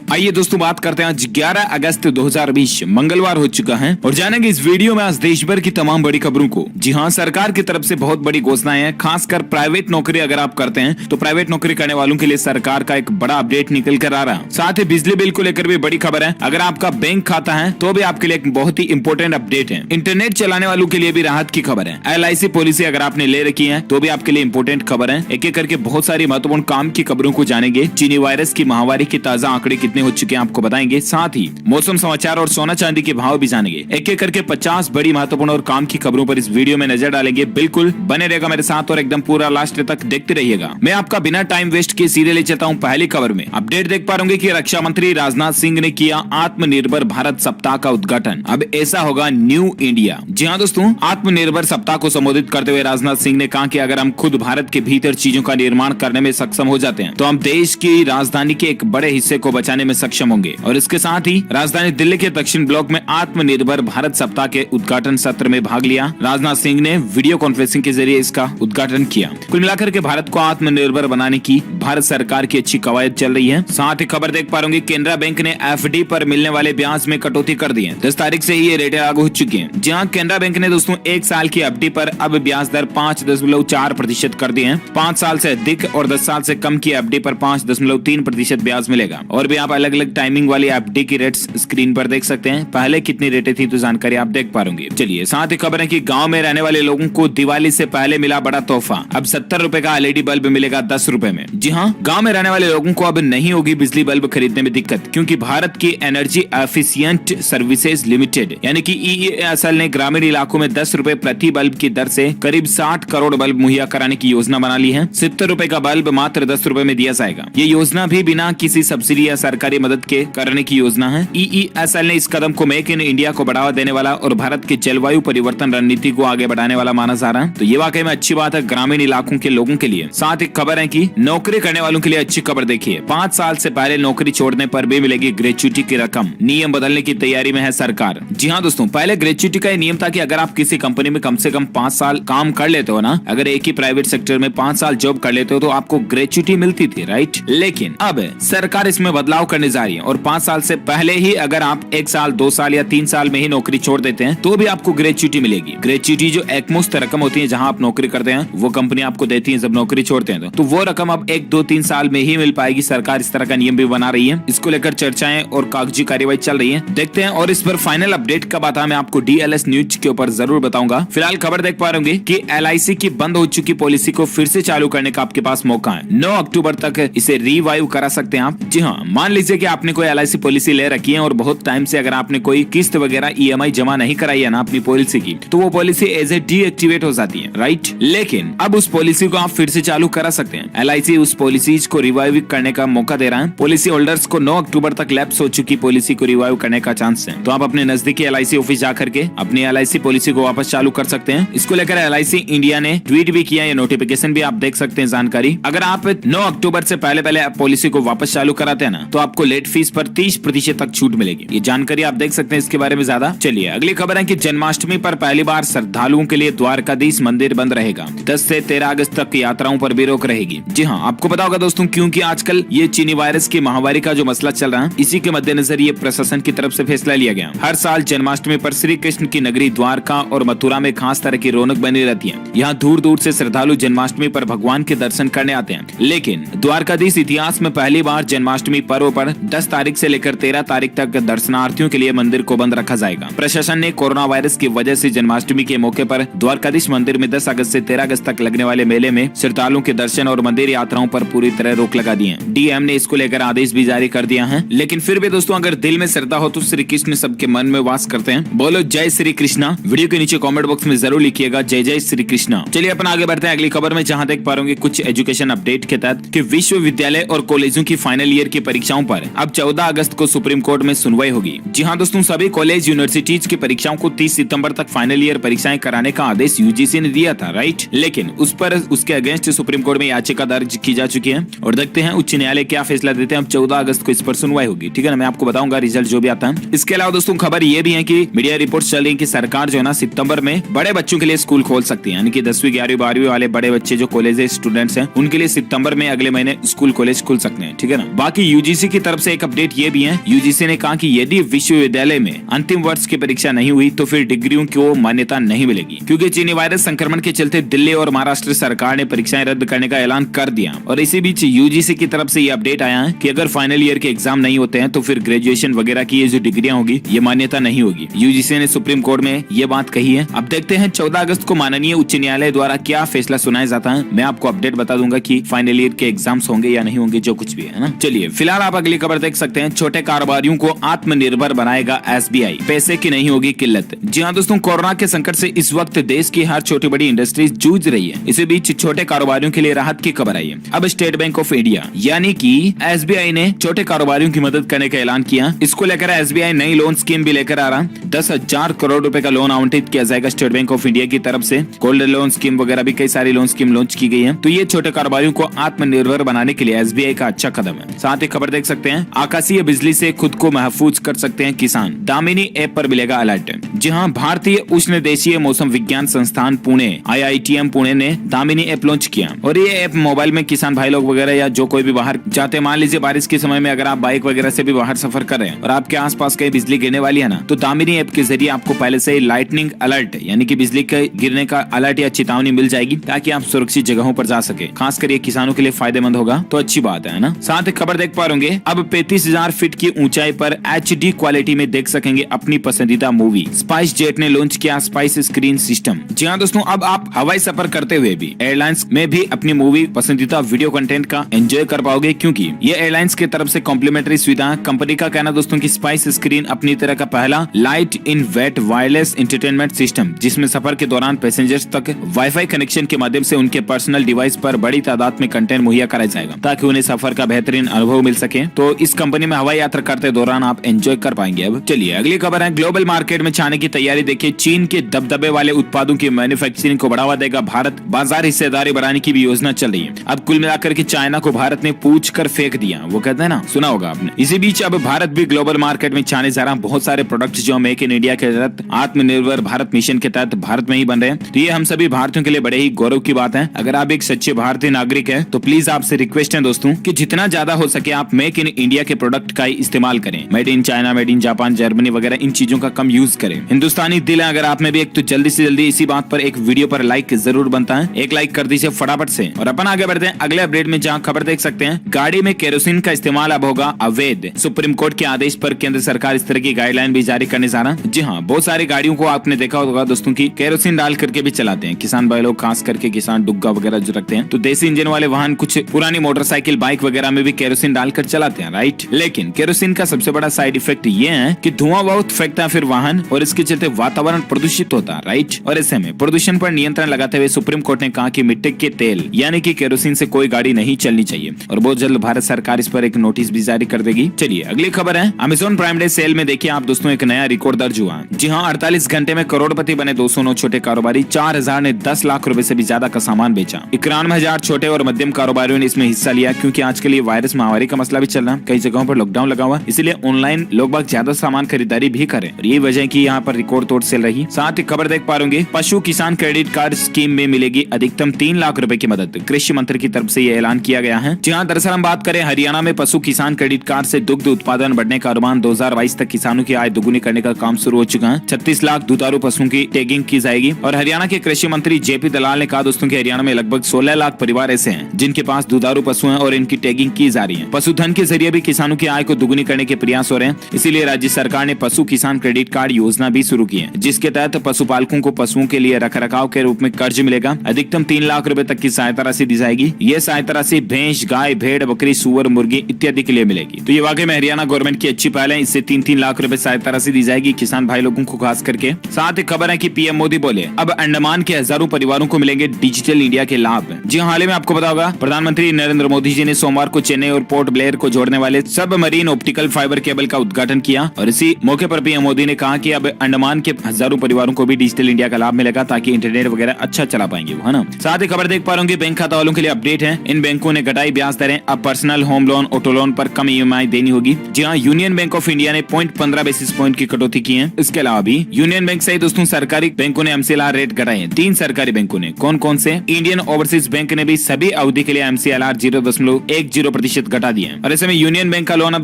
आइए दोस्तों बात करते हैं आज 11 अगस्त 2020 मंगलवार हो चुका है और जानेंगे इस वीडियो में आज देश भर की तमाम बड़ी खबरों को। जी हाँ, सरकार की तरफ से बहुत बड़ी घोषणाएं हैं, खासकर प्राइवेट नौकरी अगर आप करते हैं तो प्राइवेट नौकरी करने वालों के लिए सरकार का एक बड़ा अपडेट निकल कर आ रहा है। साथ ही बिजली बिल को लेकर भी बड़ी खबर है। अगर आपका बैंक खाता है तो भी आपके लिए एक बहुत ही इंपॉर्टेंट अपडेट है। इंटरनेट चलाने वालों के लिए भी राहत की खबर है। LIC पॉलिसी अगर आपने ले रखी है तो भी आपके लिए इंपॉर्टेंट खबर है। एक एक करके बहुत सारी महत्वपूर्ण काम की खबरों को जानेंगे। चीनी वायरस की महामारी के ताजा आंकड़े कितने हो चुके हैं आपको बताएंगे। साथ ही मौसम समाचार और सोना चांदी के भाव भी जानेंगे। एक एक करके 50 बड़ी महत्वपूर्ण और काम की खबरों पर इस वीडियो में नजर डालेंगे। बिल्कुल बने रहेगा मेरे साथ और एकदम पूरा लास्ट तक देखते रहिएगा। मैं आपका बिना टाइम वेस्ट किए सीधे ले चलता हूँ पहली खबर में। अपडेट देख पा रहे कि रक्षा मंत्री राजनाथ सिंह ने किया आत्मनिर्भर भारत सप्ताह का उद्घाटन। अब ऐसा होगा न्यू इंडिया। जी हाँ दोस्तों, आत्मनिर्भर सप्ताह को संबोधित करते हुए राजनाथ सिंह ने कहा कि अगर हम खुद भारत के भीतर चीजों का निर्माण करने में सक्षम हो जाते हैं तो हम देश की राजधानी के एक बड़े हिस्से को बचाने में सक्षम होंगे। और इसके साथ ही राजधानी दिल्ली के दक्षिण ब्लॉक में आत्मनिर्भर भारत सप्ताह के उद्घाटन सत्र में भाग लिया। राजनाथ सिंह ने वीडियो कॉन्फ्रेंसिंग के जरिए इसका उद्घाटन किया। कुल मिलाकर के भारत को आत्मनिर्भर बनाने की भारत सरकार की अच्छी कवायद चल रही है। साथ ही खबर देख पा रहे केनरा बैंक ने FD पर मिलने वाले ब्याज में कटौती कर दी है। 10 तारीख से ही ये रेटें लागू हो चुकी है। जहाँ केनरा बैंक ने दोस्तों 1 साल की FD पर अब ब्याज दर 5.4% कर दी है। 5 साल से अधिक और 10 साल से कम की FD पर 5.3% ब्याज मिलेगा। और भी आप अलग अलग टाइमिंग वाली FD की रेट्स स्क्रीन पर देख सकते हैं। पहले कितनी रेटें थी तो जानकारी आप देख पा रहे। चलिए साथ ही खबर है कि गांव में रहने वाले लोगों को दिवाली से पहले मिला बड़ा तोहफा। अब 70 रुपए का LED बल्ब मिलेगा 10 रुपए में। जी हाँ, गांव में रहने वाले लोगों को अब नहीं होगी बिजली बल्ब खरीदने में दिक्कत, क्योंकि भारत की एनर्जी एफिशिएंट सर्विसेज लिमिटेड यानी कि EESL ने ग्रामीण इलाकों में 10 रुपए प्रति बल्ब की दर से करीब 60 करोड़ बल्ब मुहैया कराने की योजना बना ली है। 70 रुपए का बल्ब मात्र 10 रुपए में दिया जाएगा। ये योजना भी बिना किसी सब्सिडी या सरकारी मदद के करने की योजना है। EESL ने इस कदम को मेक इन इंडिया को बढ़ावा देने वाला और भारत की जलवायु परिवर्तन रणनीति को आगे बढ़ाने वाला माना जा रहा है। तो ये वाकई में अच्छी बात है ग्रामीण इलाकों के लोगों के लिए। साथ ही खबर है कि नौकरी करने वालों के लिए अच्छी खबर देखिए। 5 साल से पहले नौकरी छोड़ने पर भी मिलेगी ग्रेच्युटी की रकम। नियम बदलने की तैयारी में है सरकार। जी हाँ दोस्तों, पहले ग्रेच्युटी का नियम था कि अगर आप किसी कंपनी में कम से कम 5 साल काम कर लेते हो ना, अगर एक ही प्राइवेट सेक्टर में 5 साल जॉब कर लेते हो तो आपको ग्रेच्युटी मिलती थी, राइट। लेकिन अब सरकार इसमें बदलाव करने जा रही है और 5 साल से पहले ही अगर आप 1 साल 2 साल या 3 साल में ही नौकरी छोड़ देते हैं तो भी आपको ग्रेच्युटी मिलेगी। ग्रेच्युटी जो एकमुश्त रकम होती है जहां आप नौकरी करते हैं वो कंपनी आपको देती है जब नौकरी छोड़ते हैं तो वो रकम अब 1, 2, 3 साल में ही मिल पाएगी। सरकार इस तरह का नियम भी बना रही है। इसको लेकर चर्चाएं और कागजी कार्यवाही चल रही है। देखते हैं और इस पर फाइनल अपडेट कब आता है मैं आपको DLS न्यूज के ऊपर जरूर बताऊंगा। फिलहाल खबर देख पा रहे कि LIC की बंद हो चुकी पॉलिसी को फिर से चालू करने का आपके पास मौका है। 9 अक्टूबर तक इसे रिवाइव करा सकते हैं आप। जी हाँ, मान लीजिए कि आपने कोई LIC पॉलिसी ले रखी है और बहुत टाइम से अगर आपने कोई किस्त वगैरह EMI जमा नहीं कराई है ना अपनी पॉलिसी की, तो वो पॉलिसी एज ए डीएक्टिवेट हो जाती है, राइट। लेकिन अब उस पॉलिसी को आप फिर से चालू करा सकते हैं। LIC उस पॉलिसीज को रिवाइव करने का मौका दे रहा है। पॉलिसी होल्डर्स को 9 अक्टूबर तक लैप्स हो चुकी पॉलिसी को रिवाइव करने का चांस है। तो आप अपने नजदीकी LIC ऑफिस जाकर के अपनी LIC पॉलिसी को वापस चालू कर सकते हैं। इसको लेकर LIC इंडिया ने ट्वीट भी किया, ये नोटिफिकेशन भी आप देख सकते हैं जानकारी। अगर आप 9 अक्टूबर से पहले पॉलिसी को वापस चालू कराते हैं ना तो आपको लेट फीस पर 30% तक छूट मिलेगी। ये जानकारी आप देख सकते हैं इसके बारे में ज्यादा। चलिए अगली खबर है कि जन्माष्टमी पर पहली बार श्रद्धालुओं के लिए द्वारकाधीश मंदिर बंद रहेगा। 10 से 13 अगस्त तक यात्राओं पर भी रोक रहेगी। जी हाँ, आपको पता होगा दोस्तों, क्योंकि आजकल ये चीनी वायरस की महामारी का जो मसला चल रहा है, इसी के मद्देनजर ये प्रशासन की तरफ से फैसला लिया गया। हर साल जन्माष्टमी पर श्री कृष्ण की नगरी द्वारका और मथुरा में खास तरह की रौनक बनी रहती है। यहाँ दूर दूर से श्रद्धालु जन्माष्टमी पर भगवान के दर्शन करने आते हैं। लेकिन द्वारकाधीश इतिहास में पहली बार जन्माष्टमी पर्व पर 10 तारीख से लेकर 13 तारीख तक दर्शनार्थियों के लिए मंदिर को बंद रखा जाएगा। प्रशासन ने कोरोना वायरस की वजह से जन्माष्टमी के मौके पर द्वारकाधीश मंदिर में 10 अगस्त से 13 अगस्त तक लगने वाले मेले में श्रद्धालुओं के दर्शन और मंदिर यात्राओं पर पूरी तरह रोक लगा दी है। DM ने इसको लेकर आदेश भी जारी कर दिया है। लेकिन फिर भी दोस्तों, अगर दिल में श्रद्धा हो तो श्री कृष्ण सबके मन में वास करते हैं। बोलो जय श्री कृष्णा। वीडियो के नीचे कमेंट बॉक्स में जरूर लिखिएगा जय जय श्री कृष्णा। चलिए अपन आगे बढ़ते हैं अगली खबर में, जहां देख पा रहे कुछ एजुकेशन अपडेट के तहत कि विश्वविद्यालय और कॉलेजों की फाइनल ईयर की परीक्षाओं पर अब 14 अगस्त को सुप्रीम कोर्ट में सुनवाई होगी। जी हाँ दोस्तों, सभी कॉलेज यूनिवर्सिटीज की परीक्षाओं को 30 सितंबर तक फाइनल ईयर परीक्षाएं कराने का आदेश UGC ने दिया था, राइट। लेकिन उस पर उसके अगेंस्ट सुप्रीम कोर्ट में याचिका दर्ज की जा चुकी है और देखते हैं उच्च न्यायालय क्या फैसला देते हैं। अब 14 अगस्त को इस पर सुनवाई होगी, ठीक है ना। मैं आपको बताऊंगा रिजल्ट जो भी आता है। इसके अलावा दोस्तों खबर ये भी है कि मीडिया रिपोर्ट्स चल रही है कि सरकार जो है ना सितंबर में बड़े बच्चों के लिए स्कूल खोल सकती है, यानी कि 10वीं 11वीं 12वीं वाले बड़े बच्चे जो कॉलेज स्टूडेंट्स हैं उनके लिए सितंबर में अगले महीने स्कूल कॉलेज खुल सकते हैं, ठीक है ना। बाकी UGC की तरफ से एक अपडेट ये भी है, यूजीसी ने कहा कि यदि विश्वविद्यालय में अंतिम वर्ष की परीक्षा नहीं हुई तो फिर डिग्रियों को मान्यता नहीं मिलेगी, क्योंकि चीनी वायरस संक्रमण के चलते दिल्ली और महाराष्ट्र सरकार ने परीक्षाएं रद्द करने का ऐलान कर दिया। और इसी बीच यूजीसी की तरफ से ये अपडेट आया है कि अगर फाइनल ईयर के एग्जाम नहीं होते हैं तो फिर ग्रेजुएशन वगैरह की ये जो डिग्रियां होगी ये मान्यता नहीं होगी। यूजीसी ने सुप्रीम कोर्ट में ये बात कही है। अब देखते हैं 14 अगस्त को माननीय उच्च न्यायालय द्वारा क्या फैसला सुनाया जाता है। मैं आपको अपडेट बता दूंगा कि फाइनल ईयर के एग्जाम्स होंगे या नहीं होंगे, जो कुछ भी है ना। चलिए फिलहाल आप अगली खबर देख सकते हैं, छोटे कारोबारियों को आत्मनिर्भर बनाएगा एसबीआई, पैसे की नहीं होगी किल्लत। जी हाँ दोस्तों, कोरोना के संकट से इस वक्त देश की हर छोटी बड़ी इंडस्ट्रीज जूझ रही है। इसी बीच छोटे कारोबारियों के लिए राहत की खबर आई है। अब स्टेट बैंक ऑफ इंडिया यानी कि एसबीआई ने छोटे कारोबारियों की मदद करने का ऐलान किया। इसको लेकर एसबीआई नई लोन स्कीम भी लेकर आ रहा। 10,000 करोड़ रुपए का लोन आवंटित किया जाएगा स्टेट बैंक ऑफ इंडिया की तरफ से। गोल्ड लोन स्कीम वगैरह भी कई सारी लोन स्कीम लॉन्च की गई है। तो ये छोटे कारोबारियों को आत्मनिर्भर बनाने के लिए एसबीआई का अच्छा कदम है। साथ ही खबर देख सकते हैं, आकाशीय बिजली से खुद को महफूज कर सकते हैं किसान, दामिनी ऐप पर मिलेगा अलर्ट। जी हाँ, भारतीय उष्ण देशीय मौसम विज्ञान संस्थान पुणे IITM पुणे ने दामिनी ऐप लॉन्च किया। और ये ऐप मोबाइल में किसान भाई लोग वगैरह या जो कोई भी बाहर जाते, मान लीजिए बारिश के समय में अगर आप बाइक वगैरह से भी बाहर सफर कर रहे हैं और आपके आसपास कहीं बिजली गिरने वाली है ना, तो दामिनी ऐप के जरिए आपको पहले से लाइटनिंग अलर्ट यानी कि बिजली के गिरने का अलर्ट या चेतावनी मिल जाएगी, ताकि आप सुरक्षित जगहों पर जा सके। खासकर ये किसानों के लिए फायदेमंद होगा, तो अच्छी बात है ना। साथ ही खबर देख पा रहे अब 35,000 फीट की ऊंचाई पर HD क्वालिटी में देख सकेंगे अपनी पसंदीदा मूवी। स्पाइस जेट ने लॉन्च किया स्पाइस स्क्रीन सिस्टम। जी हाँ दोस्तों, अब आप हवाई सफर करते हुए भी एयरलाइंस में भी अपनी मूवी पसंदीदा वीडियो कंटेंट का एंजॉय कर पाओगे, क्योंकि ये एयरलाइंस की तरफ से कॉम्प्लीमेंट्री सुविधा। कंपनी का कहना दोस्तों की स्पाइस स्क्रीन अपनी तरह का पहला light in weight wireless entertainment system, जिसमें सफर के दौरान पैसेंजर्स तक वाईफाई कनेक्शन के माध्यम से उनके पर्सनल डिवाइस पर बड़ी तादाद में कंटेंट मुहैया कराया जाएगा, ताकि उन्हें सफर का बेहतरीन अनुभव मिल सके। तो इस कंपनी में हवाई यात्रा करते दौरान आप एंजॉय कर पाएंगे। अब चलिए अगली खबर है, ग्लोबल मार्केट में छाने की तैयारी देखिए। चीन के दबदबे वाले उत्पादों की मैन्युफैक्चरिंग को बढ़ावा देगा भारत, बाजार हिस्सेदारी बढ़ाने की भी योजना चल रही है। अब कुल मिलाकर के चाइना को भारत ने पूछ कर फेंक दिया, वो कहते हैं ना, सुना होगा आपने। इसी बीच अब भारत भी ग्लोबल मार्केट में छाने जा रहा। बहुत सारे प्रोडक्ट्स जो मेक इन इंडिया के तहत आत्मनिर्भर भारत मिशन के तहत भारत में ही बन रहे हैं। तो ये हम सभी भारतीयों के लिए बड़े ही गौरव की बात है। अगर आप एक सच्चे भारतीय नागरिक है तो प्लीज आपसे रिक्वेस्ट है दोस्तों कि जितना ज्यादा हो सके आप मेक इन इंडिया के प्रोडक्ट का इस्तेमाल करें। Made in China, made in Japan, Germany वगैरह इन चीजों का कम यूज करें। हिंदुस्तानी दिल है अगर आप में भी एक, तो जल्दी से जल्दी इसी बात पर एक वीडियो पर लाइक जरूर बनता है। एक लाइक कर दीजिए फटाफट से। और अपन आगे बढ़ते हैं अगले अपडेट में, जहां खबर देख सकते हैं, गाड़ी में केरोसिन का इस्तेमाल अब होगा अवैध। सुप्रीम कोर्ट के आदेश पर केंद्र सरकार इस तरह की गाइडलाइन भी जारी करने जा रहा है। जी हाँ, बहुत सारी गाड़ियों को आपने देखा होगा दोस्तों की केरोसिन डाल करके भी चलाते हैं किसान भाई लोग, खास करके किसान डुग्गा वगैरह जो रखते हैं। तो देसी इंजन वाले वाहन, कुछ पुरानी मोटरसाइकिल, बाइक वगैरह में भी केरोसिन डालकर चलाते हैं, राइट। लेकिन केरोसिन का सबसे बड़ा साइड इफेक्ट ये है कि धुआं बहुत फेंकता है फिर वाहन, और इसके चलते वातावरण प्रदूषित होता है, राइट। और ऐसे में प्रदूषण पर नियंत्रण लगाते हुए सुप्रीम कोर्ट ने कहा कि मिट्टी के तेल यानी कि केरोसिन से कोई गाड़ी नहीं चलनी चाहिए, और बहुत जल्द भारत सरकार इस पर एक नोटिस भी जारी कर देगी। चलिए अगली खबर है, अमेज़न प्राइम डे सेल में देखिए आप दोस्तों एक नया रिकॉर्ड दर्ज हुआ। जी हाँ, 48 घंटे में करोड़पति बने 209 छोटे कारोबारी। 4,000 ने 10 लाख रुपए से भी ज्यादा का सामान बेचा। 91,000 छोटे और मध्यम कारोबारियों ने इसमें हिस्सा लिया, क्योंकि आजकल ये वायरस महामारी का मसला भी चल रहा है, कई जगहों पर लॉकडाउन लगा हुआ, इसलिए ऑनलाइन लोग बाग ज्यादा सामान खरीदारी भी करें, और ये वजह की यहाँ पर रिकॉर्ड तोड़ सेल रही। साथ ही खबर देख पा रहे पशु किसान क्रेडिट कार्ड स्कीम में मिलेगी अधिकतम 3 लाख रुपए की मदद। कृषि मंत्री की तरफ से ये ऐलान किया गया है। जी हाँ, दरअसल हम बात करें हरियाणा में पशु किसान क्रेडिट कार्ड से दुग्ध उत्पादन बढ़ने का अनुमान 2022 तक किसानों की आय दोगुनी करने का काम शुरू हो चुका है। 36 लाख दुधारू पशुओं की टैगिंग की जाएगी। और हरियाणा के कृषि मंत्री JP दलाल ने कहा दोस्तों की हरियाणा में लगभग 16 लाख परिवार ऐसे हैं जिनके पास दुधारू पशु हैं और इनकी टैगिंग की जा रही है। पशुधन के जरिए भी किसानों की आय को दुगुनी करने के प्रयास हो रहे हैं, इसीलिए राज्य सरकार ने पशु किसान क्रेडिट कार्ड योजना भी शुरू की है, जिसके तहत पशुपालकों को पशुओं के लिए रखरखाव के रूप में कर्ज मिलेगा। अधिकतम 3 लाख रुपए तक की सहायता राशि दी जाएगी। ये सहायता राशि भैंस, गाय, भेड़, बकरी, सुअर, मुर्गी इत्यादि के लिए मिलेगी। तो ये वाकई में हरियाणा गवर्नमेंट की अच्छी पहल है। इससे 3-3 लाख रुपए सहायता राशि दी जाएगी किसान भाई लोगों को खास करके। साथ ही खबर है कि PM मोदी बोले अब अंडमान के हजारों परिवारों को मिलेंगे डिजिटल इंडिया के लाभ। जी हाल ही में आपको पता होगा प्रधानमंत्री नरेंद्र मोदी जी ने सोमवार को चेन्नई और पोर्ट ब्लेयर को जोड़ने वाले सबमरीन ऑप्टिकल फाइबर केबल का उद्घाटन किया, और इसी मौके पर PM मोदी ने कहा कि अब अंडमान के हजारों परिवारों को भी डिजिटल इंडिया का लाभ मिलेगा, ताकि इंटरनेट वगैरह अच्छा चला पाएंगे वो, है ना। साथ ही खबर देख पा रहे बैंक खाता वालों के लिए अपडेट है। इन बैंकों ने घटाई ब्याज दरें। अब personal home loan, auto loan पर कम EMI देनी होगी। जी हाँ, यूनियन बैंक ऑफ इंडिया ने 0.15 बेसिस पॉइंट की कटौती की है। इसके अलावा भी यूनियन बैंक सहित दोस्तों सरकारी बैंकों ने MCLR रेट घटाए हैं। 3 सरकारी बैंकों ने, कौन कौन से? इंडियन ओवरसीज बैंक ने भी सभी अवधि के लिए MCLR 0.10% घटा दिए हैं। और ऐसे ऐसे में यूनियन बैंक का लोन अब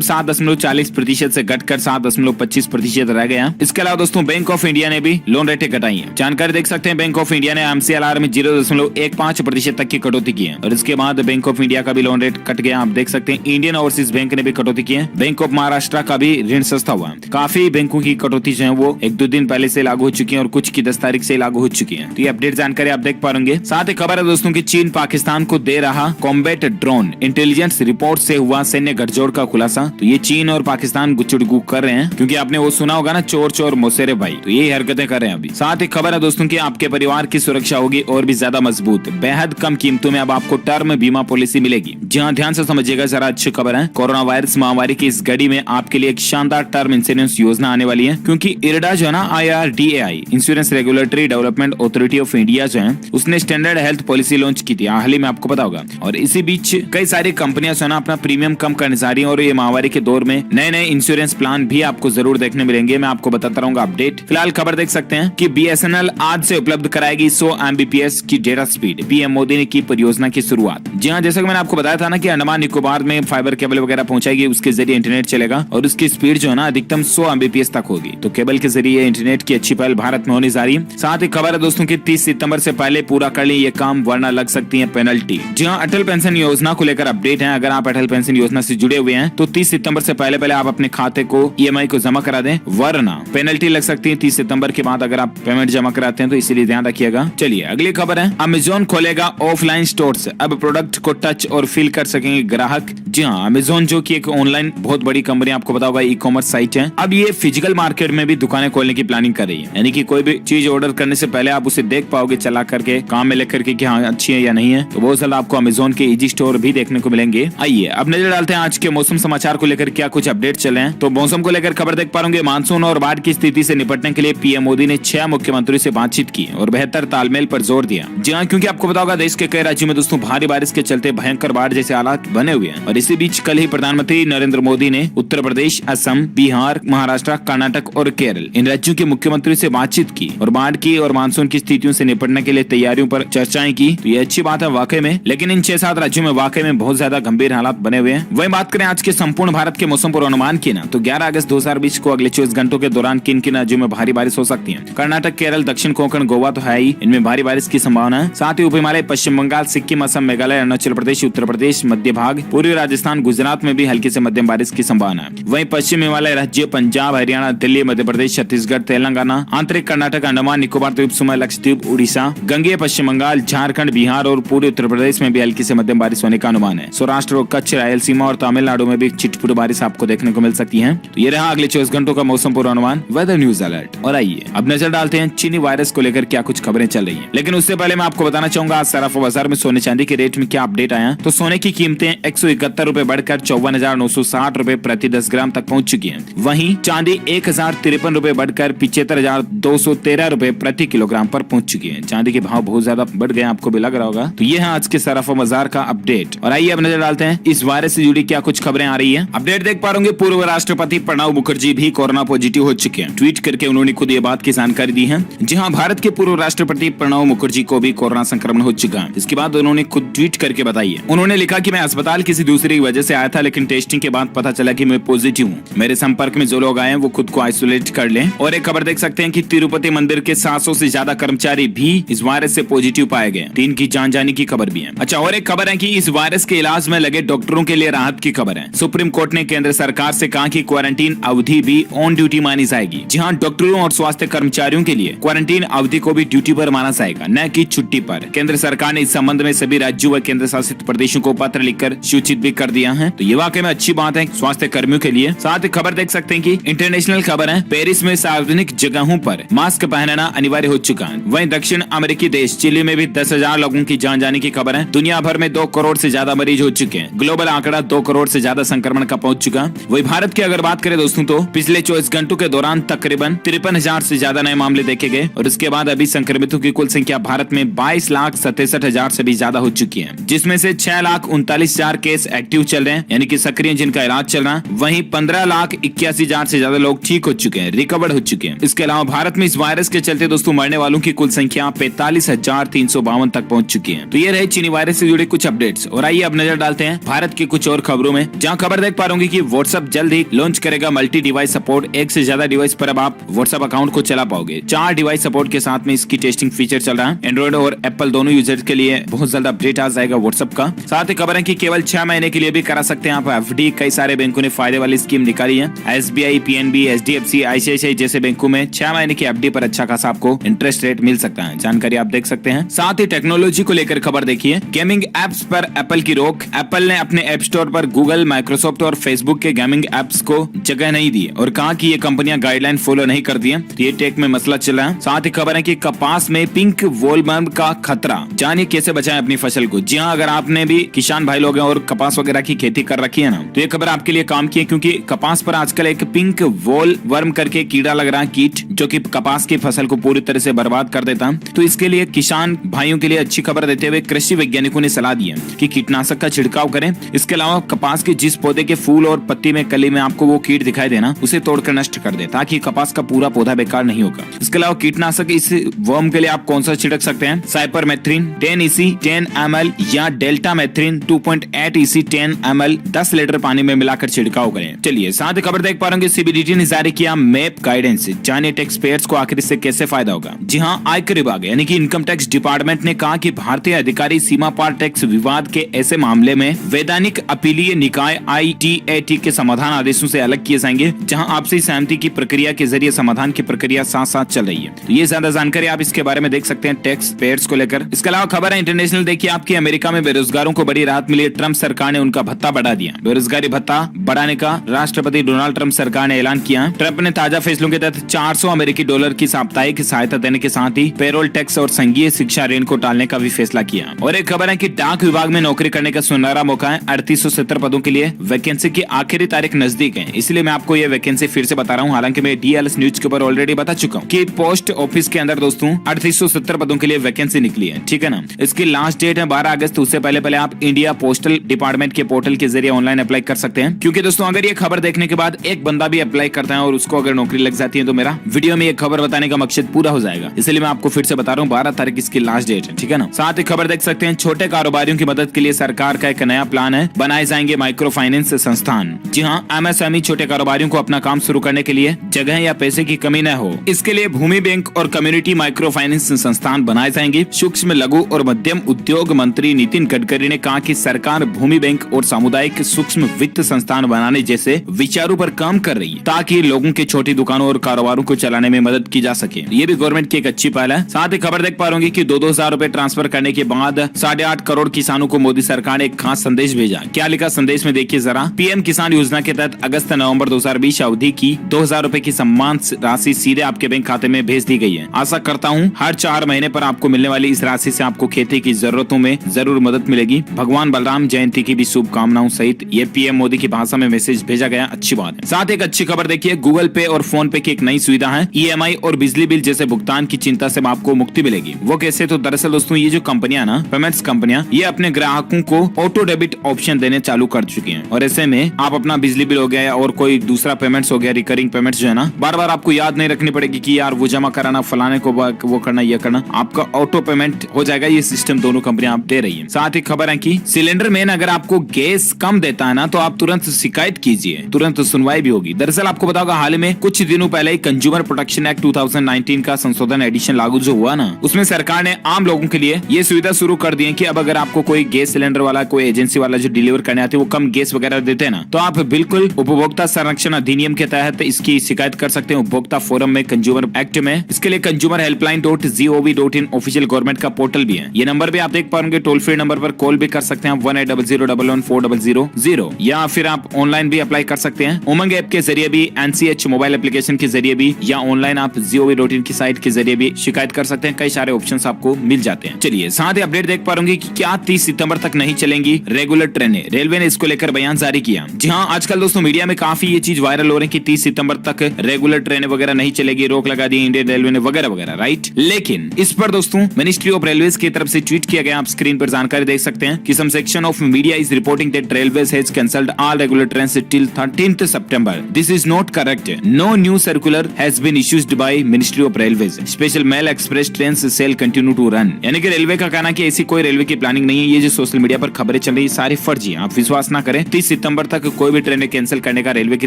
7.40% से घटकर 7.25% रह गया। इसके अलावा दोस्तों बैंक ऑफ इंडिया ने भी लोन रेटें घटाई है। जानकारी देख सकते हैं, बैंक ऑफ इंडिया ने MCLR में 0.15% तक की कटौती की है और इसके बाद बैंक ऑफ इंडिया का भी लोन रेट कट गया। आप देख सकते हैं इंडियन ओवरसीज बैंक ने भी कटौती की है। बैंक ऑफ महाराष्ट्र का भी ऋण सस्ता हुआ। काफी बैंकों की कटौती जो है वो 1-2 दिन पहले से लागू हो चुकी है और कुछ की 10 तारीख से लागू हो चुकी है। तो ये अपडेट जानकारी आप देख पाएंगे। साथ ही खबर है दोस्तों की चीन पाकिस्तान को दे रहा कॉम्बैट ड्रोन। इंटेलिजेंस रिपोर्ट से हुआ सैन्य गठजोड़ का खुलासा। तो ये चीन और पाकिस्तान गुचड़गू कर रहे हैं, क्योंकि आपने वो सुना होगा ना, चोर चोर मोसेरे भाई। तो ये हरकतें कर रहे हैं अभी। साथ ही खबर है दोस्तों की आपके परिवार की सुरक्षा होगी और भी ज्यादा मजबूत। बेहद कम कीमतों में अब आपको टर्म बीमा पॉलिसी मिलेगी। जी हाँ, ध्यान से समझिएगा जरा, अच्छी खबर है। कोरोना वायरस महामारी की इस घड़ी में आपके लिए एक शानदार टर्म इंश्योरेंस योजना आने वाली है, क्योंकि इरडा जो है ना, IRDAI insurance regulatory development authority of India जो है, उसने स्टैंडर्ड हेल्थ पॉलिसी लॉन्च की थी हाल ही में, आपको पता होगा। और इसी बीच कई सारी कंपनियां जो है ना अपना प्रीमियम कम करने जा रही है और ये महामारी के दौर में नए नए इंश्योरेंस प्लान भी आपको जरूर देखने मिलेंगे। मैं आपको बताता रहूंगा अपडेट। फिलहाल खबर देख सकते हैं कि BSNL आज से उपलब्ध कराएगी 100 Mbps की डेटा स्पीड। PM मोदी ने की परियोजना की शुरुआत। जी हाँ, जैसा कि मैंने आपको बताया था ना कि अंडमान निकोबार में फाइबर केबल वगैरह पहुंचाएगी, उसके जरिए इंटरनेट चलेगा और उसकी स्पीड जो है ना अधिकतम 100 Mbps तक होगी। तो केबल के जरिए इंटरनेट की अच्छी पहल भारत में होने जा रही है। साथ ही खबर है दोस्तों की 30 सितंबर से पहले पूरा कर ली ये काम, वरना लग सकती है पेनल्टी। जी हाँ, अटल पेंशन योजना को लेकर अपडेट है। अगर आप अटल पेंशन योजना से जुड़े हुए हैं तो 30 सितंबर से पहले आप अपने खाते को EMI को जमा करा दें, वरना पेनल्टी लग सकती है 30 सितंबर के बाद अगर आप पेमेंट जमा कराते हैं, तो इसीलिए ध्यान रखिएगा। चलिए अगली खबर है, अमेजोन खोलेगा ऑफलाइन स्टोर्स। अब प्रोडक्ट को टच और फील कर सकेंगे ग्राहक। जी हाँ, अमेजोन जो की एक ऑनलाइन बहुत बड़ी कंपनी, आपको पता होगा, ई-कॉमर्स साइट है। अब ये फिजिकल मार्केट में भी दुकानें खोलने की प्लानिंग कर रही है, यानी कि कोई भी चीज ऑर्डर करने से पहले आप उसे देख पाओगे चला करके, काम में लेकर के कि हाँ अच्छी है या नहीं है। तो बहुत जल्द आपको अमेजोन के ईजी स्टोर भी देखने को मिलेंगे। आइए अब नजर डालते हैं आज के मौसम समाचार को लेकर क्या कुछ अपडेट चले हैं। तो मौसम को लेकर खबर देख पाएंगे, मानसून और बाढ़ की स्थिति से निपटने के लिए PM मोदी ने 6 मुख्यमंत्रियों से बातचीत की और बेहतर तालमेल पर जोर दिया। जी हाँ, क्योंकि आपको पता होगा देश के कई राज्यों में दोस्तों भारी बारिश के चलते भयंकर बाढ़ जैसे हालात बने हुए हैं। और इसी बीच कल ही प्रधानमंत्री नरेंद्र मोदी ने उत्तर प्रदेश, असम, बिहार, महाराष्ट्र, कर्नाटक और केरल इन राज्यों के मुख्यमंत्रियों से बातचीत की और बाढ़ की और मानसून की स्थितियों से निपटने के लिए तैयारियों पर चर्चाएं की। तो ये अच्छी बात है वाकई में, लेकिन इन 6-7 राज्यों में वाकई में बहुत ज्यादा गंभीर हालात बने हुए हैं। वही बात करें आज के संपूर्ण भारत के मौसम पूर्वानुमान की ना, तो 11 अगस्त 2020 को अगले 24 घंटों के दौरान किन किन राज्यों में भारी बारिश हो सकती है। कर्नाटक, केरल, दक्षिण कोंकण, गोवा तो है ही, इनमें भारी बारिश की संभावना है। साथ ही उप हिमालय, पश्चिम बंगाल, सिक्किम, असम, मेघालय, अरुणाचल प्रदेश, उत्तर प्रदेश, मध्य भाग, पूर्वी राजस्थान, गुजरात में भी हल्की से मध्यम बारिश की संभावना है। वहीं पश्चिम हिमालय राज्य पंजाब, हरियाणा, दिल्ली, मध्य प्रदेश, छत्तीसगढ़, तेलंगाना, आंतरिक कर्नाटक, अंडमान निकोबार द्वीप समूह, लक्षद्वीप, उड़ीसा, गंगेय पश्चिम बंगाल, झारखंड, बिहार और पूरे उत्तर प्रदेश में भी हल्की से मध्यम बारिश होने का अनुमान है। सौराष्ट्र और कच्छ, रायलसीमा और तमिलनाडु में भी छिटपुट बारिश आपको देखने को मिल सकती है। तो ये रहा अगले 24 घंटों का मौसम पूर्वानुमान, वेदर न्यूज अलर्ट। और आइए अब नजर डालते हैं चीनी वायरस को लेकर क्या कुछ खबरें चल रही हैं। लेकिन उससे पहले मैं आपको बताना चाहूंगा आज सराफा बाजार में सोने चांदी के रेट में क्या अपडेट आया। तो सोने की कीमतें 171 रुपए बढ़कर 54,960 रुपए प्रति 10 ग्राम तक पहुंच चुकी है। वहीं चांदी 1053 रुपए बढ़कर 75,213 रुपए प्रति किलोग्राम पर पहुंच चुकी है। चांदी के भाव बहुत ज्यादा बढ़ गए, आपको भी लग रहा होगा। तो ये है आज के सराफा बाजार का अपडेट। और आइए अब नजर डालते हैं इस वायरस से जुड़ी क्या कुछ खबरें आ रही है। अपडेट देख पा रहे पूर्व राष्ट्रपति प्रणब मुखर्जी भी कोरोना पॉजिटिव हो चुके हैं। ट्वीट करके उन्होंने खुद ये बात की जानकारी दी है। जी हाँ, भारत के पूर्व राष्ट्रपति प्रणब मुखर्जी को भी कोरोना संक्रमण हो चुका है। इसके बाद उन्होंने खुद ट्वीट करके बताई है। उन्होंने लिखा कि मैं अस्पताल किसी दूसरी वजह से आया था, लेकिन टेस्टिंग के बाद पता चला कि मैं पॉजिटिव हूँ। मेरे संपर्क में जो लोग आए हैं वो खुद को आइसोलेट कर लें। और एक खबर देख सकते हैं कि तिरुपति मंदिर के 700 से ज्यादा कर्मचारी भी इस वायरस से पॉजिटिव पाए गए। 3 की जान जाने की खबर भी है। अच्छा, और एक खबर है कि इस वायरस के इलाज में लगे डॉक्टरों के लिए राहत की खबर है। सुप्रीम कोर्ट ने केंद्र सरकार से कहा कि क्वारंटीन अवधि भी ऑन ड्यूटी मानी जाएगी। जी हाँ, डॉक्टरों और स्वास्थ्य कर्मचारियों के लिए क्वारंटीन अवधि को भी ड्यूटी पर माना जाएगा, न कि छुट्टी पर। केंद्र सरकार ने इस संबंध में सभी राज्यों व केंद्र शासित प्रदेशों को पत्र लिखकर सूचित भी कर दिया है। तो ये वाकई में अच्छी बात है स्वास्थ्य कर्मियों के लिए। साथ ही खबर देख सकते हैं कि इंटरनेशनल खबर है, पेरिस में सार्वजनिक जगहों पर मास्क पहनना अनिवार्य हो चुका है। वहीं दक्षिण अमेरिकी देश चिली में भी 10,000 लोगों की जान जाने की खबर है। दुनिया भर में 2 करोड़ से ज्यादा मरीज हो चुके हैं। ग्लोबल आंकड़ा 2 करोड़ से ज्यादा संक्रमण का पहुंच चुका। वही भारत की अगर बात करें दोस्तों, तो पिछले 24 घंटों के दौरान तकरीबन 53,000 से ज्यादा नए मामले देखे गए। और इसके बाद अभी संक्रमितों की कुल संख्या भारत में 22,67,000 से भी ज्यादा हो चुकी है, जिसमें से 6,39,000 केस एक्टिव चल रहे हैं, यानी कि सक्रिय जिनका इलाज चल रहा है। वहीं 15,81,000 से ज्यादा लोग ठीक हो चुके हैं, रिकवर्ड हो चुके हैं। इसके अलावा भारत में इस वायरस के चलते दोस्तों मरने वालों की कुल संख्या 45,352 तक पहुंच चुकी है। तो ये रहे चीनी वायरस से जुड़े कुछ अपडेट्स। और आइए अब नजर डालते हैं भारत की कुछ और खबर खबरों में, जहां खबर देख पा रहे कि व्हाट्सएप जल्द ही लॉन्च करेगा मल्टी डिवाइस सपोर्ट। एक से ज्यादा डिवाइस पर अब आप व्हाट्सएप अकाउंट को चला पाओगे। 4 डिवाइस सपोर्ट के साथ में इसकी टेस्टिंग फीचर चल रहा है। एंड्रॉइड और एप्पल दोनों यूजर्स के लिए बहुत जल्द अपडेट आ जाएगा व्हाट्सएप का। साथ ही खबर है कि केवल 6 महीने के लिए भी करा सकते हैं आप एफडी। कई सारे बैंकों ने फायदे वाली स्कीम निकाली है। SBI, PNB, HDFC, ICICI जैसे बैंकों में 6 महीने की एफडी पर अच्छा खासा आपको इंटरेस्ट रेट मिल सकता है। जानकारी आप देख सकते हैं। साथ ही टेक्नोलॉजी को लेकर खबर देखिए, गेमिंग एप्स पर एप्पल की रोक। एप्पल ने अपने ऐप स्टोर पर गूगल, माइक्रोसॉफ्ट और फेसबुक के गेमिंग एप्स को जगह नहीं दी और कहा कि ये कंपनियां गाइडलाइन फॉलो नहीं करती हैं। तो ये टेक में मसला चल रहा है। साथ ही खबर है कि कपास में पिंक वॉलवर्म का खतरा, जानिए कैसे बचाएं अपनी फसल को। जी हां, अगर आपने भी किसान भाई लोग हैं और कपास वगैरह की खेती कर रखी है ना, तो ये खबर आपके लिए काम की है, क्योंकि कपास पर आजकल एक पिंक वॉलवर्म करके कीड़ा लग रहा है, कीट जो कि कपास की फसल को पूरी तरह से बर्बाद कर देता है। तो इसके लिए किसान भाइयों के लिए अच्छी खबर देते हुए कृषि वैज्ञानिकों ने सलाह दी है कि कीटनाशक का छिड़काव करें। इसके अलावा कपास के जिस पौधे के फूल और पत्ती में कली में आपको वो कीट दिखाई देना, उसे तोड़कर नष्ट कर दे, ताकि कपास का पूरा पौधा बेकार नहीं होगा। इसके अलावा कीटनाशक इस वर्म के लिए आप कौन सा छिड़क सकते हैं? साइपरमेथ्रिन 10 EC 10 ml या डेल्टामेथ्रिन 2.8 EC 10 ml 10 लीटर पानी में मिलाकर छिड़काव करें। चलिए साथ ही खबर देख पा रहे हैं, CBDT ने जारी किया मैप गाइडेंस। जानिए टैक्स पेयर्स को आखिर इससे कैसे फायदा होगा। जी हाँ, आयकर विभाग यानी कि इनकम टैक्स डिपार्टमेंट ने कहा कि भारतीय अधिकारी सीमा पार टैक्स विवाद के ऐसे मामले में वैधानिक अपीलीय निकाय ITAT के समाधान आदेशों से अलग किए जाएंगे, जहां आपसी सहमति की प्रक्रिया के जरिए समाधान की प्रक्रिया साथ साथ चल रही है। तो ये ज्यादा जानकारी आप इसके बारे में देख सकते हैं टैक्स पेयर्स को लेकर। इसके अलावा खबर है इंटरनेशनल, देखिए आपकी अमेरिका में बेरोजगारों को बड़ी राहत मिली। ट्रंप सरकार ने उनका भत्ता बढ़ा दिया। बेरोजगारी भत्ता बढ़ाने का राष्ट्रपति डोनाल्ड ट्रंप सरकार ने ऐलान किया। ट्रंप ने ताजा फैसलों के तहत $400 की साप्ताहिक सहायता देने के साथ ही पेरोल टैक्स और संघीय शिक्षा ऋण को टालने का भी फैसला किया। और एक खबर है कि डाक विभाग में नौकरी करने का सुनहरा मौका है। 3870 पदों के लिए वैकेंसी की आखिरी तारीख नजदीक है, इसलिए मैं आपको ये वैकेंसी फिर से बता रहा हूँ। हालांकि मैं DLS न्यूज के ऊपर ऑलरेडी बता चुका हूँ कि पोस्ट ऑफिस के अंदर दोस्तों 3870 पदों के लिए वैकेंसी निकली है, ठीक है ना। इसकी लास्ट डेट है 12 अगस्त। उससे पहले आप इंडिया पोस्टल डिपार्टमेंट के पोर्टल के जरिए ऑनलाइन अप्लाई कर सकते हैं। क्योंकि दोस्तों अगर ये खबर देखने के बाद एक बंदा भी अप्लाई करता है और उसको अगर नौकरी लग जाती है, तो मेरा वीडियो में ये खबर बताने का मकसद पूरा हो जाएगा। इसलिए मैं आपको फिर से बता रहा हूँ 12 तारीख इसकी लास्ट डेट है, ठीक है ना। साथ ही खबर देख सकते हैं, छोटे कारोबारियों की मदद के लिए सरकार का एक नया प्लान है। बनाए जाएंगे माइक्रो फाइनेंस संस्थान। जी हाँ, MSME छोटे कारोबारियों को अपना काम शुरू करने के लिए जगह या पैसे की कमी न हो, इसके लिए भूमि बैंक और कम्युनिटी माइक्रो फाइनेंस संस्थान बनाए जाएंगे। सूक्ष्म लघु और मध्यम उद्योग मंत्री नितिन गडकरी ने कहा कि सरकार भूमि बैंक और सामुदायिक सूक्ष्म वित्त संस्थान बनाने जैसे विचारों पर काम कर रही है, ताकि लोगों के छोटी दुकानों और कारोबारों को चलाने में मदद की जा सके। ये भी गवर्नमेंट की एक अच्छी पहल है। साथ ही खबर देख पा रहे कि 2-2 हजार रुपए ट्रांसफर करने के बाद 8.5 करोड़ किसानों को मोदी सरकार ने एक खास संदेश भेजा। क्या लिखा संदेश में देखिए जरा। PM किसान योजना के तहत अगस्त नवंबर 2020 अवधि की 2,000 रुपए की सम्मान राशि सीधे आपके बैंक खाते में भेज दी गई है। आशा करता हूँ हर 4 महीने पर आपको मिलने वाली इस राशि से आपको खेती की जरूरतों में जरूर मदद मिलेगी। भगवान बलराम जयंती की भी शुभकामनाओं सहित ये PM मोदी की भाषा में मैसेज भेजा गया, अच्छी बात है। साथ एक अच्छी खबर देखिए, गूगल पे और फोन पे की एक नई सुविधा है। EMI और बिजली बिल जैसे भुगतान की चिंता से आपको मुक्ति मिलेगी। वो कैसे? तो दरअसल दोस्तों ये जो कंपनियां ना, पेमेंट्स कंपनियां, ये अपने ग्राहकों को ऑटो डेबिट ऑप्शन देने चालू कर चुकी हैं। और ऐसे में आप अपना बिजली बिल हो गया और कोई दूसरा पेमेंट्स हो गया, रिकरिंग पेमेंट्स जो है ना, बार बार आपको याद नहीं रखनी पड़ेगी कि यार वो जमा कराना, फलाने को वो करना, ये करना। आपका ऑटो पेमेंट हो जाएगा। ये सिस्टम दोनों कंपनियां आप दे रही है। साथ ही खबर है कि सिलेंडर मैन अगर आपको गैस कम देता है ना, तो आप तुरंत शिकायत कीजिए, तुरंत सुनवाई भी होगी। दरअसल आपको बताऊंगा, हाल में कुछ दिनों पहले ही कंज्यूमर प्रोटेक्शन एक्ट 2019 का संशोधन एडिशन लागू जो हुआ ना, उसमें सरकार ने आम लोगों के लिए ये सुविधा शुरू कर दी है कि अब अगर आपको कोई गैस सिलेंडर वाला, कोई एजेंसी वाला जो डिलीवर करने आते हैं, वो कम गैस वगैरह देते हैं ना, तो आप बिल्कुल उपभोक्ता संरक्षण अधिनियम के तहत इसकी शिकायत कर सकते हैं उपभोक्ता फोरम में, कंज्यूमर एक्ट में। इसके लिए कंज्यूमर हेल्पलाइन.gov.in ऑफिशियल गवर्नमेंट का पोर्टल भी है। ये नंबर भी आप देख पाएंगे, टोल फ्री नंबर पर कॉल भी कर सकते हैं 1800114000, या फिर आप ऑनलाइन भी अप्लाई कर सकते हैं। उमंग ऐप के जरिए भी, NCH मोबाइल एप्लीकेशन के जरिए भी, या ऑनलाइन आप gov.in की साइट के जरिए भी शिकायत कर सकते हैं। कई सारे ऑप्शंस आपको मिल जाते हैं। चलिए साथ ही अपडेट देख पा रहे कि क्या 30 सितंबर तक नहीं चलेंगी रेगुलर ट्रेनें। रेलवे ने इसको लेकर बयान जारी किया। जी हाँ, आजकल दोस्तों मीडिया में काफी ये चीज वायरल हो रही है कि 30 सितंबर तक रेगुलर ट्रेनें वगैरह नहीं चलेगी, रोक लगा दी इंडियन रेलवे ने वगैरह वगैरह, राइट। लेकिन इस पर दोस्तों मिनिस्ट्री ऑफ रेलवेज की तरफ से ट्वीट किया गया, आप स्क्रीन पर जानकारी देख सकते हैं कि some section of media is reporting that railways has cancelled all regular trains till 13th September. This is not correct. No new circular has been issued by Ministry of Railways. Special mail express trains shall continue to run. यानी कि railway का कहना है कि ऐसी कोई railway की planning नहीं है। ये जो सोशल मीडिया पर खबरें चल रही है सारी फर्जी है। आप विश्वास ना करें। 30 सितंबर तक कोई भी ट्रेन कैंसिल करने का रेलवे की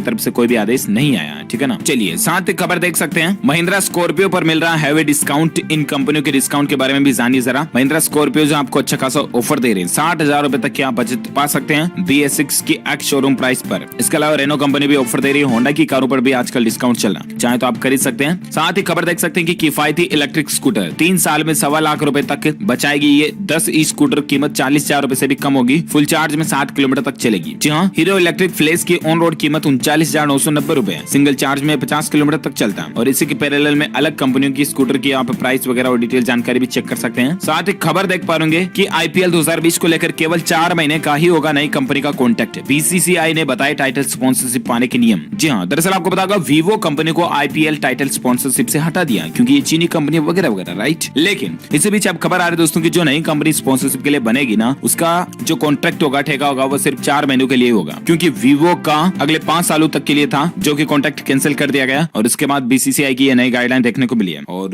तरफ से कोई भी आदेश नहीं आया, ठीक है ना। चलिए साथ ही खबर देख सकते हैं, महिंद्रा स्कॉर्पियो पर मिल रहा है हैवी डिस्काउंट। इन कंपनियों के डिस्काउंट के बारे में भी जानिए जरा। महिंद्रा स्कॉर्पियो जो आपको अच्छा खासा ऑफर दे रहे हैं, 60,000 रुपए तक की आप बचत पा सकते हैं BS6 की एक्स शोरूम प्राइस पर। इसके अलावा रेनो कंपनी भी ऑफर दे रही है। होंडा की कारों पर भी आजकल डिस्काउंट चल रहा है, चाहे तो आप खरीद सकते हैं। साथ ही खबर देख सकते हैं कि किफायती इलेक्ट्रिक स्कूटर 3 साल में 1.25 लाख रुपए तक बचाएगी। ये 10 ई स्कूटर कीमत 40,000 रुपए से भी कम होगी। फुल चार्ज में 7 किलोमीटर तक चलेगी। जी हाँ, हीरो इलेक्ट्रिक फ्लेस की ऑन रोड कीमत 39,990 रुपए, सिंगल चार्ज में 50 किलोमीटर तक चलता है। और इसी के पैरेलल में अलग कंपनियों की स्कूटर की आप प्राइस वगैरह और डिटेल जानकारी भी चेक कर सकते हैं। साथ ही खबर देख पाएंगे कि IPL 2020 को लेकर केवल 4 महीने का ही होगा नई कंपनी का कॉन्ट्रैक्ट। BCCI ने बताया टाइटल स्पॉन्सरशिप पाने के नियम। जी हाँ, दरअसल आपको बताऊंगा वीवो कंपनी को IPL टाइटल स्पॉन्सरशिप से हटा दिया क्योंकि ये चीनी कंपनी वगैरह वगैरह, राइट। लेकिन इसी बीच अब खबर आ रही है दोस्तों की जो नई कंपनी स्पॉन्सरशिप के लिए बनेगी ना, उसका जो कॉन्ट्रैक्ट होगा, ठेका होगा, वो सिर्फ 4 महीनों के लिए होगा, क्योंकि वीवो का अगले 5 सालों तक के लिए था, जो कि कॉन्ट्रैक्ट कैंसिल कर दिया गया। और इसके बाद BCCI की नई गाइडलाइन देखने को मिली है। और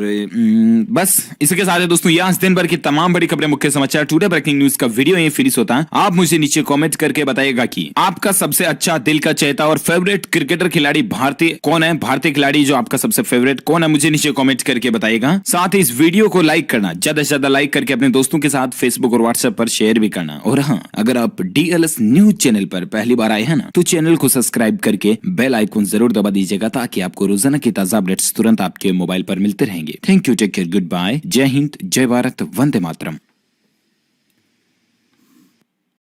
बस इसी के साथ दोस्तों यहाँ दिन भर की तमाम बड़ी खबरें, मुख्य समाचार, टुडे ब्रेकिंग न्यूज का वीडियो यही फिनिश होता है। आप मुझे नीचे कमेंट करके बताइएगा कि आपका सबसे अच्छा दिल का चहेता और फेवरेट क्रिकेटर खिलाड़ी भारतीय कौन है। भारतीय खिलाड़ी जो आपका सबसे फेवरेट कौन है, मुझे नीचे कमेंट करके बताइएगा। साथ ही इस वीडियो को लाइक करना, ज्यादा से ज्यादा लाइक करके अपने दोस्तों के साथ फेसबुक और व्हाट्सएप पर शेयर भी करना। और हाँ, अगर आप DLS न्यूज चैनल पर पहली बार आए हैं ना, तो चैनल को सब्सक्राइब करके बेल आइकन जरूर दबा दीजिएगा, ताकि आपको रोजाना की ताजा अपडेट्स तुरंत आपके मोबाइल पर मिलते रहेंगे। Thank you, take care, good bye, जय हिंद, जय भारत, वंदे मातरम।